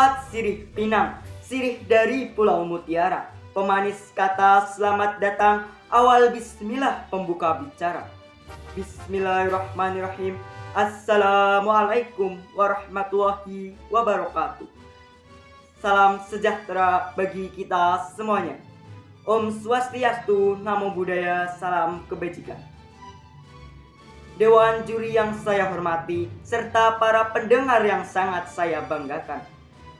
Empat sirih pinang, sirih dari Pulau Mutiara. Pemanis kata selamat datang, awal bismillah pembuka bicara. Bismillahirrahmanirrahim. Assalamualaikum warahmatullahi wabarakatuh. Salam sejahtera bagi kita semuanya. Om Swastiastu, Namo Buddhaya, salam kebajikan. Dewan juri yang saya hormati, serta para pendengar yang sangat saya banggakan.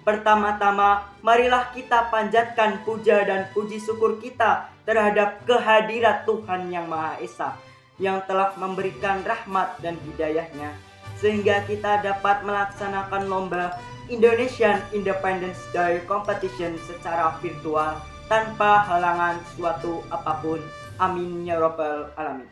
Pertama-tama, marilah kita panjatkan puja dan puji syukur kita terhadap kehadirat Tuhan Yang Maha Esa, yang telah memberikan rahmat dan hidayahnya, sehingga kita dapat melaksanakan lomba Indonesian Independence Day Competition secara virtual tanpa halangan suatu apapun. Amin ya rabbal alamin.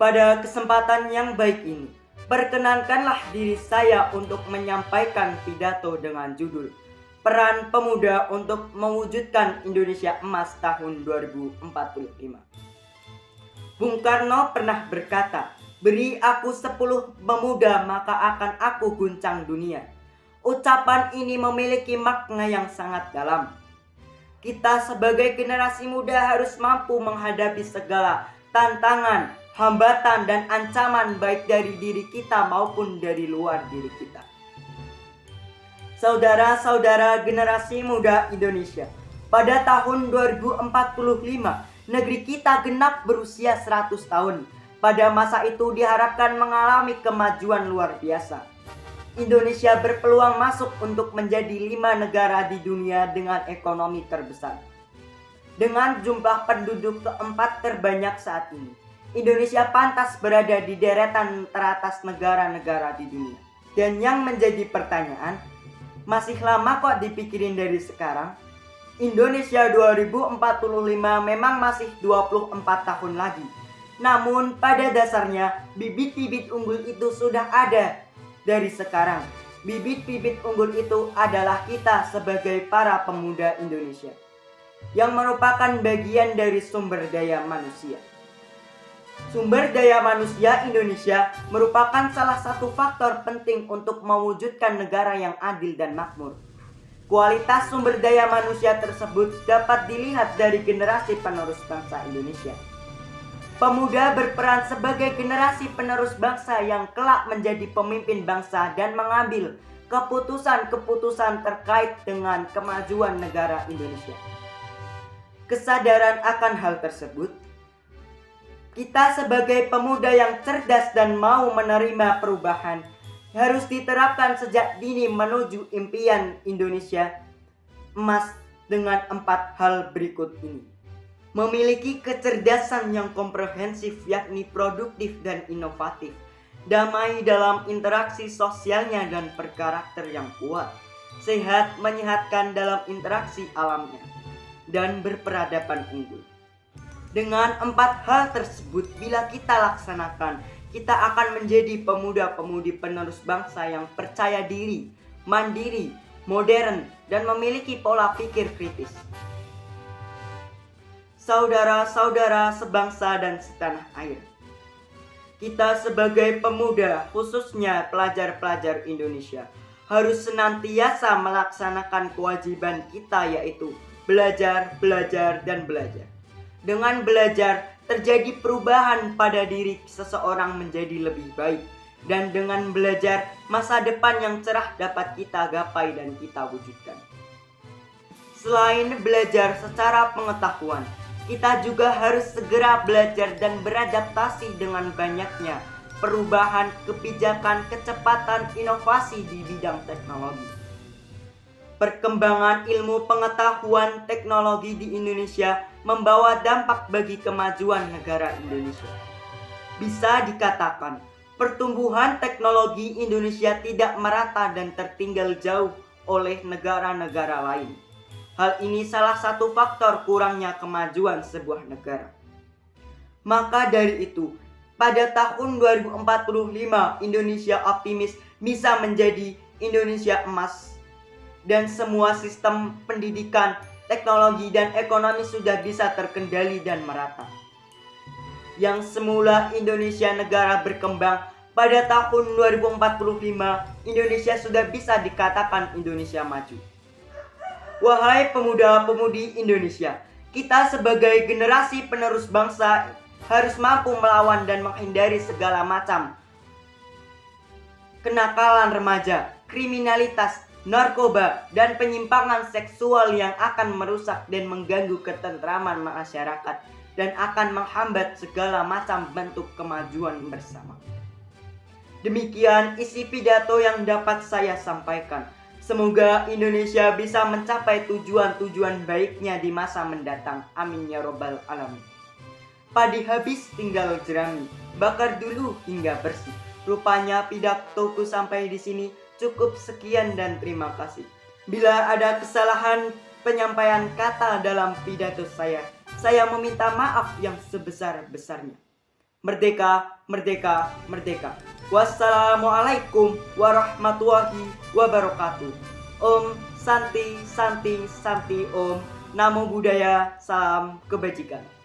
Pada kesempatan yang baik ini, perkenankanlah diri saya untuk menyampaikan pidato dengan judul Peran Pemuda untuk Mewujudkan Indonesia Emas tahun 2045. Bung Karno pernah berkata, "Beri aku 10 pemuda maka akan aku guncang dunia." Ucapan ini memiliki makna yang sangat dalam. Kita sebagai generasi muda harus mampu menghadapi segala tantangan, hambatan dan ancaman baik dari diri kita maupun dari luar diri kita. Saudara-saudara generasi muda Indonesia, pada tahun 2045 negeri kita genap berusia 100 tahun. Pada masa itu diharapkan mengalami kemajuan luar biasa. Indonesia berpeluang masuk untuk menjadi 5 negara di dunia dengan ekonomi terbesar. Dengan jumlah penduduk keempat terbanyak saat ini, Indonesia pantas berada di deretan teratas negara-negara di dunia. Dan yang menjadi pertanyaan, masih lama kok dipikirin dari sekarang? Indonesia 2045 memang masih 24 tahun lagi. Namun pada dasarnya bibit-bibit unggul itu sudah ada dari sekarang. Bibit-bibit unggul itu adalah kita sebagai para pemuda Indonesia, yang merupakan bagian dari sumber daya manusia. Sumber daya manusia Indonesia merupakan salah satu faktor penting untuk mewujudkan negara yang adil dan makmur. Kualitas sumber daya manusia tersebut dapat dilihat dari generasi penerus bangsa Indonesia. Pemuda berperan sebagai generasi penerus bangsa yang kelak menjadi pemimpin bangsa dan mengambil keputusan-keputusan terkait dengan kemajuan negara Indonesia. Kesadaran akan hal tersebut, kita sebagai pemuda yang cerdas dan mau menerima perubahan harus diterapkan sejak dini menuju impian Indonesia emas dengan 4 hal berikut ini. Memiliki kecerdasan yang komprehensif yakni produktif dan inovatif, damai dalam interaksi sosialnya dan berkarakter yang kuat, sehat menyehatkan dalam interaksi alamnya, dan berperadaban unggul. Dengan 4 hal tersebut, bila kita laksanakan, kita akan menjadi pemuda-pemudi penerus bangsa yang percaya diri, mandiri, modern, dan memiliki pola pikir kritis. Saudara-saudara sebangsa dan setanah air, kita sebagai pemuda, khususnya pelajar-pelajar Indonesia, harus senantiasa melaksanakan kewajiban kita, yaitu belajar, belajar, dan belajar. Dengan belajar, terjadi perubahan pada diri seseorang menjadi lebih baik. Dan dengan belajar, masa depan yang cerah dapat kita gapai dan kita wujudkan. Selain belajar secara pengetahuan, kita juga harus segera belajar dan beradaptasi dengan banyaknya perubahan kebijakan, kecepatan, inovasi di bidang teknologi. Perkembangan ilmu pengetahuan teknologi di Indonesia membawa dampak bagi kemajuan negara Indonesia. Bisa dikatakan, pertumbuhan teknologi Indonesia tidak merata dan tertinggal jauh oleh negara-negara lain. Hal ini salah satu faktor kurangnya kemajuan sebuah negara. Maka dari itu, pada tahun 2045 Indonesia optimis bisa menjadi Indonesia emas. Dan semua sistem pendidikan, teknologi, dan ekonomi sudah bisa terkendali dan merata. Yang semula Indonesia negara berkembang pada tahun 2045 Indonesia sudah bisa dikatakan Indonesia maju. Wahai pemuda-pemudi Indonesia, kita sebagai generasi penerus bangsa harus mampu melawan dan menghindari segala macam kenakalan remaja, kriminalitas, narkoba, dan penyimpangan seksual yang akan merusak dan mengganggu ketentraman masyarakat dan akan menghambat segala macam bentuk kemajuan bersama. Demikian isi pidato yang dapat saya sampaikan. Semoga Indonesia bisa mencapai tujuan-tujuan baiknya di masa mendatang. Amin ya robbal alamin. Padi habis tinggal jerami, bakar dulu hingga bersih. Rupanya pidatoku sampai di sini. Cukup sekian dan terima kasih. Bila ada kesalahan penyampaian kata dalam pidato saya meminta maaf yang sebesar-besarnya. Merdeka, merdeka, merdeka. Wassalamualaikum warahmatullahi wabarakatuh. Om Santi Santi Santi Om. Namo Buddhaya, salam kebajikan.